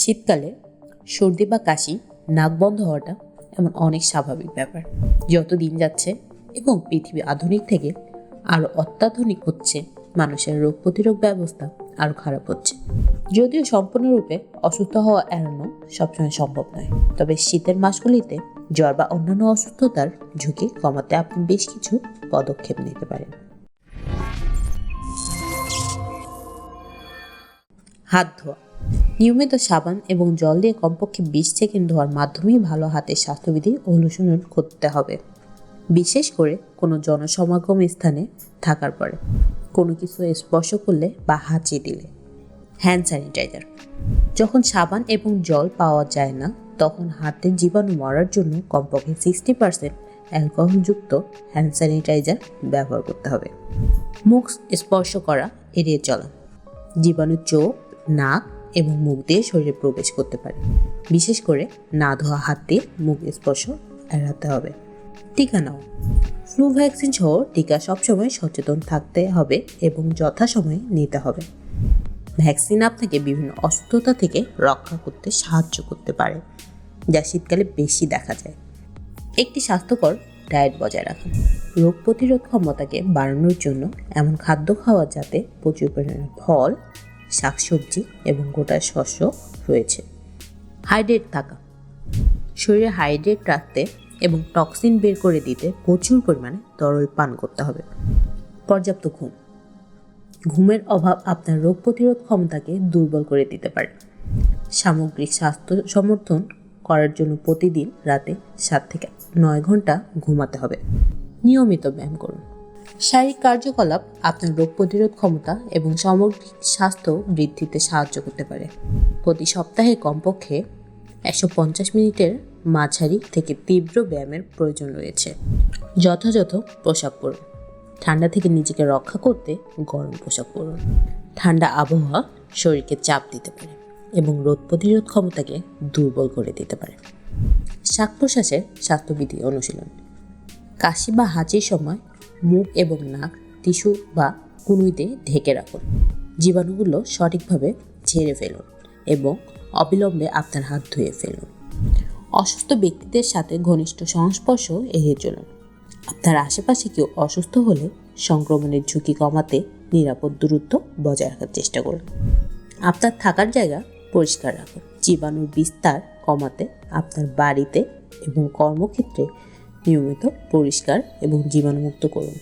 শীতকালে সর্দি বা কাশি, নাক বন্ধ হওয়াটা এমন অনেক স্বাভাবিক ব্যাপার। যত দিন যাচ্ছে এবং পৃথিবী আধুনিক থেকে আরও অত্যাধুনিক হচ্ছে, মানুষের রোগ প্রতিরোধ ব্যবস্থা আরও খারাপ হচ্ছে। যদিও সম্পূর্ণরূপে অসুস্থ হওয়া এড়ানো সবসময় সম্ভব নয়, তবে শীতের মাসগুলিতে জ্বর বা অন্যান্য অসুস্থতার ঝুঁকি কমাতে আপনি বেশ কিছু পদক্ষেপ নিতে পারেন। হাত ধোয়া। নিয়মিত সাবান এবং জল দিয়ে কমপক্ষে 20 সেকেন্ড ধোয়ার মাধ্যমেই ভালো হাতের স্বাস্থ্যবিধি অনুসরণ করতে হবে, বিশেষ করে কোনো জনসমাগম স্থানে থাকার পরে, কোনো কিছু স্পর্শ করলে বা হাঁচি দিলে। Hand sanitiser. যখন সাবান এবং জল পাওয়া যায় না, তখন হাতের জীবাণু মরার জন্য কমপক্ষে 60% অ্যালকোহলযুক্ত হ্যান্ড স্যানিটাইজার ব্যবহার করতে হবে। মুখ স্পর্শ করা এড়িয়ে চলা। জীবাণু চোখ, নাক এবং মুখ দিয়ে শরীরে প্রবেশ করতে পারে, বিশেষ করে না ধোয়া হাত দিয়ে মুখ স্পর্শ এড়াতে হবে। টিকা নাও। ফ্লু ভ্যাকসিন সহ টিকা সবসময় সচেতন থাকতে হবে এবং যথাসময়ে নিতে হবে। ভ্যাকসিন আপনাকে বিভিন্ন অসুস্থতা থেকে রক্ষা করতে সাহায্য করতে পারে, যা শীতকালে বেশি দেখা যায়। একটি স্বাস্থ্যকর ডায়েট বজায় রাখুন। রোগ প্রতিরোধ ক্ষমতাকে বাড়ানোর জন্য এমন খাদ্য খাওয়া যাতে প্রচুর পরিমাণে ফল, শাকসবজি এবং গোটা শস্য রয়েছে। হাইড্রেট থাকা। শরীরে হাইড্রেট রাখতে এবং টক্সিন বের করে দিতে প্রচুর পরিমাণে তরল পান করতে হবে। পর্যাপ্ত ঘুম। ঘুমের অভাব আপনার রোগ প্রতিরোধ ক্ষমতাকে দুর্বল করে দিতে পারে। সামগ্রিক স্বাস্থ্য সমর্থন করার জন্য প্রতিদিন রাতে 7 থেকে 9 ঘন্টা ঘুমাতে হবে। নিয়মিত ব্যায়াম করুন। শারীরিক কার্যকলাপ আপনার রোগ প্রতিরোধ ক্ষমতা এবং সামগ্রিক স্বাস্থ্য বৃদ্ধিতে সাহায্য করতে পারে। প্রতি সপ্তাহে কমপক্ষে 150 মিনিটের মাঝারি থেকে তীব্র ব্যায়ামের প্রয়োজন রয়েছে। যথাযথ পোশাক পরুন। ঠান্ডা থেকে নিজেকে রক্ষা করতে গরম পোশাক পরুন। ঠান্ডা আবহাওয়া শরীরকে চাপ দিতে পারে এবং রোগ প্রতিরোধ ক্ষমতাকে দুর্বল করে দিতে পারে। শ্বাস প্রশ্বাসের স্বাস্থ্যবিধি অনুশীলন। কাশি বা হাঁচির সময় মুখ এবং নাক টিস্যু বা কুনুইতে ঢেকে রাখুন। জীবাণুগুলো সঠিকভাবে ঝেড়ে ফেলুন এবং অবিলম্বে আপনার হাত ধুয়ে ফেলুন। অসুস্থ ব্যক্তিদের সাথে ঘনিষ্ঠ সংস্পর্শ এড়িয়ে চলুন। আপনার আশেপাশে কেউ অসুস্থ হলে সংক্রমণের ঝুঁকি কমাতে নিরাপদ দূরত্ব বজায় রাখার চেষ্টা করুন। আপনার থাকার জায়গা পরিষ্কার রাখুন। জীবাণুর বিস্তার কমাতে আপনার বাড়িতে এবং কর্মক্ষেত্রে নিয়মিত পরিষ্কার এবং জীবাণুমুক্ত করুন।